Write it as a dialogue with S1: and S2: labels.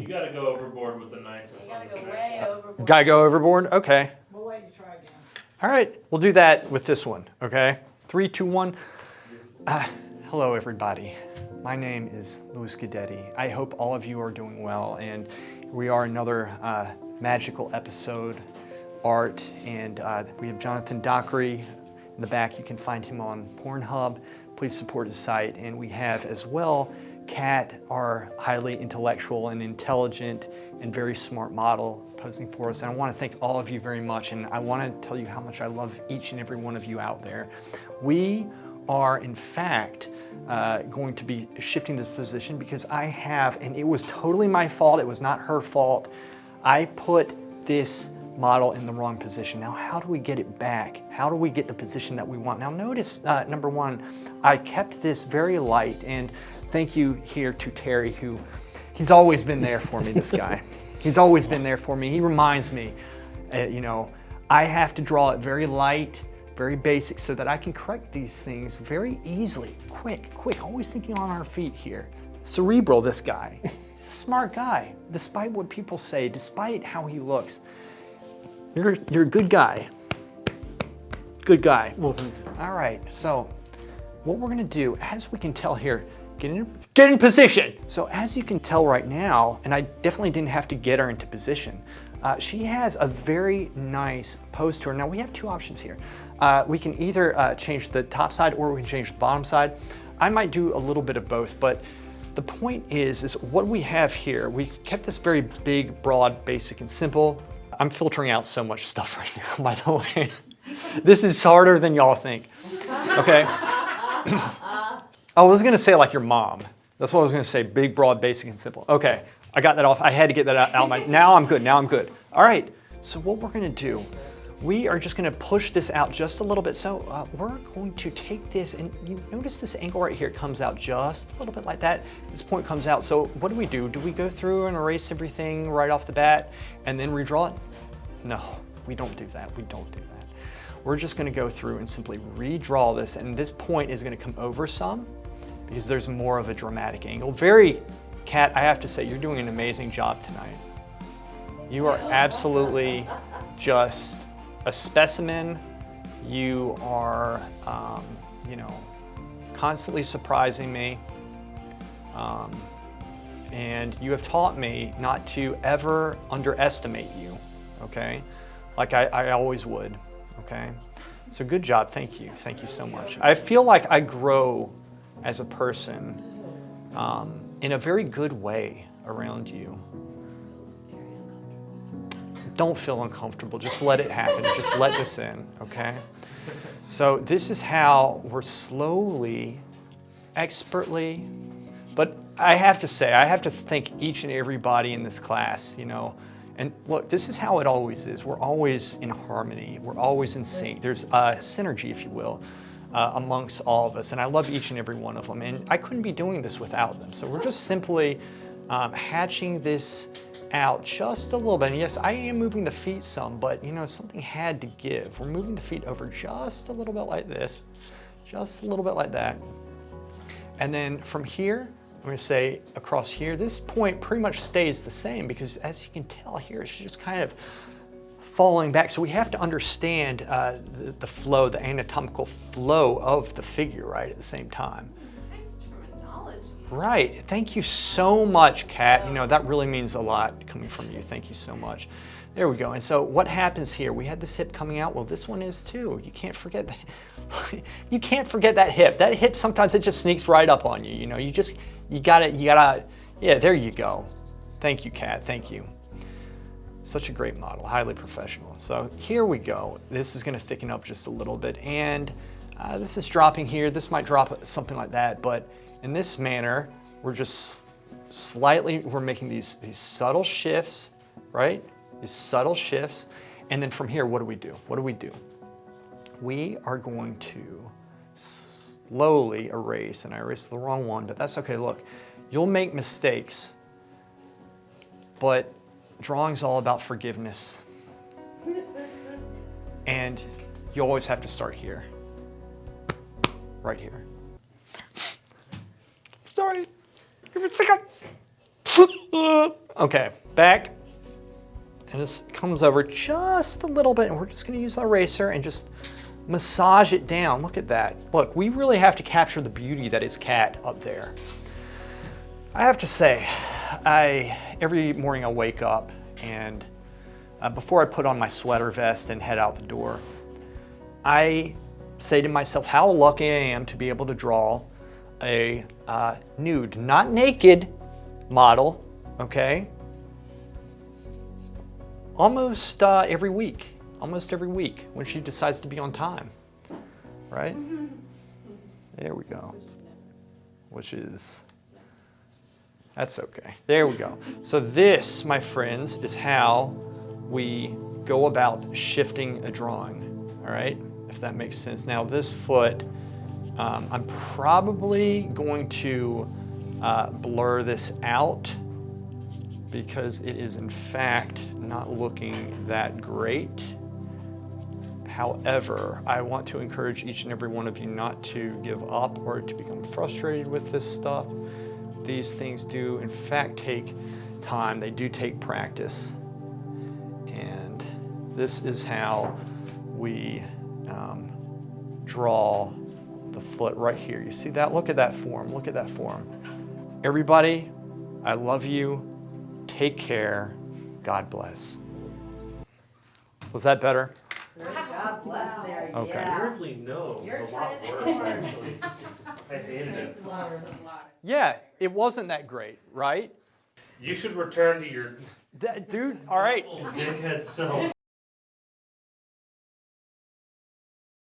S1: You gotta go overboard with the niceness.
S2: You gotta go way overboard.
S3: Gotta go overboard? Okay.
S4: We'll let you try again.
S3: All right, we'll do that with this one, okay? 3, 2, 1. Hello, everybody. My name is Guidetti. I hope all of you are doing well, and we are another magical episode, art, and we have Jonathan Dockery in the back. You can find him on Pornhub. Please support his site. And we have as well Kat, our highly intellectual and intelligent and very smart model, posing for us. And I want to thank all of you very much, and I want to tell you how much I love each and every one of you out there. We are, in fact, going to be shifting this position because I have, and it was totally my fault, it was not her fault, I put this model in the wrong position. Now, how do we get it back? How do we get the position that we want? Now, notice, number one, I kept this very light, and thank you here to Terry, who, he's always been there for me, this guy. He's always been there for me. He reminds me, you know, I have to draw it very light, very basic, so that I can correct these things very easily, quick, always thinking on our feet here. Cerebral, this guy. He's a smart guy, despite what people say, despite how he looks. You're a good guy. Good guy.
S1: Well,
S3: all right, so what we're gonna do, as we can tell here, get in position. So as you can tell right now, and I definitely didn't have to get her into position, she has a very nice pose to her. Now we have two options here. We can either change the top side or we can change the bottom side. I might do a little bit of both, but the point is what we have here, we kept this very big, broad, basic, and simple. I'm filtering out so much stuff right now, by the way. This is harder than y'all think, okay? I was gonna say like your mom. That's what I was gonna say, big, broad, basic, and simple. Okay, I got that off. I had to get that out of my, now I'm good. All right, so what we're gonna do, we are just gonna push this out just a little bit. So we're going to take this, and you notice this angle right here comes out just a little bit like that. This point comes out. So what do? Do we go through and erase everything right off the bat and then redraw it? No, we don't do that. We're just gonna go through and simply redraw this, and this point is gonna come over some because there's more of a dramatic angle. Kat, I have to say, you're doing an amazing job tonight. You are absolutely just a specimen. You are, you know, constantly surprising me. And you have taught me not to ever underestimate you, okay? Like I always would, okay? So good job, thank you so much. I feel like I grow as a person in a very good way around you. Don't feel uncomfortable, just let it happen, just let this in, okay? So this is how we're slowly, expertly, but I have to say, I have to thank each and everybody in this class, you know, and look, this is how it always is. We're always in harmony, we're always in sync. There's synergy, if you will, amongst all of us, and I love each and every one of them, and I couldn't be doing this without them. So we're just simply hatching this out just a little bit. And yes, I am moving the feet some, but you know, something had to give. We're moving the feet over just a little bit like this, just a little bit like that. And then from here, I'm gonna say across here, this point pretty much stays the same because as you can tell here, it's just kind of falling back. So we have to understand the flow, the anatomical flow of the figure, right, at the same time. Right, thank you so much, Kat. You know, that really means a lot coming from you. Thank you so much. There we go. And so what happens here? We had this hip coming out. Well, this one is too. You can't forget that. You can't forget that hip. That hip, sometimes it just sneaks right up on you. You know, you gotta, yeah, there you go. Thank you, Kat, thank you. Such a great model, highly professional. So here we go. This is gonna thicken up just a little bit. And this is dropping here. This might drop something like that, but in this manner, we're just slightly, we're making these subtle shifts, right? These subtle shifts. And then from here, what do we do? We are going to slowly erase, and I erased the wrong one, but that's okay. Look, you'll make mistakes, but drawing's all about forgiveness. And you always have to start here, right here. Sorry, give me a second. Okay, back. And this comes over just a little bit, and we're just gonna use the eraser and just massage it down. Look at that. Look, we really have to capture the beauty that is Cat up there. I have to say, every morning I wake up and before I put on my sweater vest and head out the door, I say to myself how lucky I am to be able to draw a nude, not naked model, okay? Almost every week when she decides to be on time, right? There we go, that's okay. There we go. So this, my friends, is how we go about shifting a drawing, all right? If that makes sense. Now this foot, I'm probably going to blur this out because it is in fact not looking that great. However, I want to encourage each and every one of you not to give up or to become frustrated with this stuff. These things do in fact take time, they do take practice. And this is how we draw the foot right here. You see that? Look at that form, look at that form. Everybody, I love you. Take care. God bless. Was that better?
S2: God bless there.
S3: Okay.
S2: Yeah.
S1: Weirdly, no. It was a lot worse, actually. I hated it.
S3: Yeah, it wasn't that great, right?
S1: You should return to your
S3: Dude, all right.
S1: dickhead self.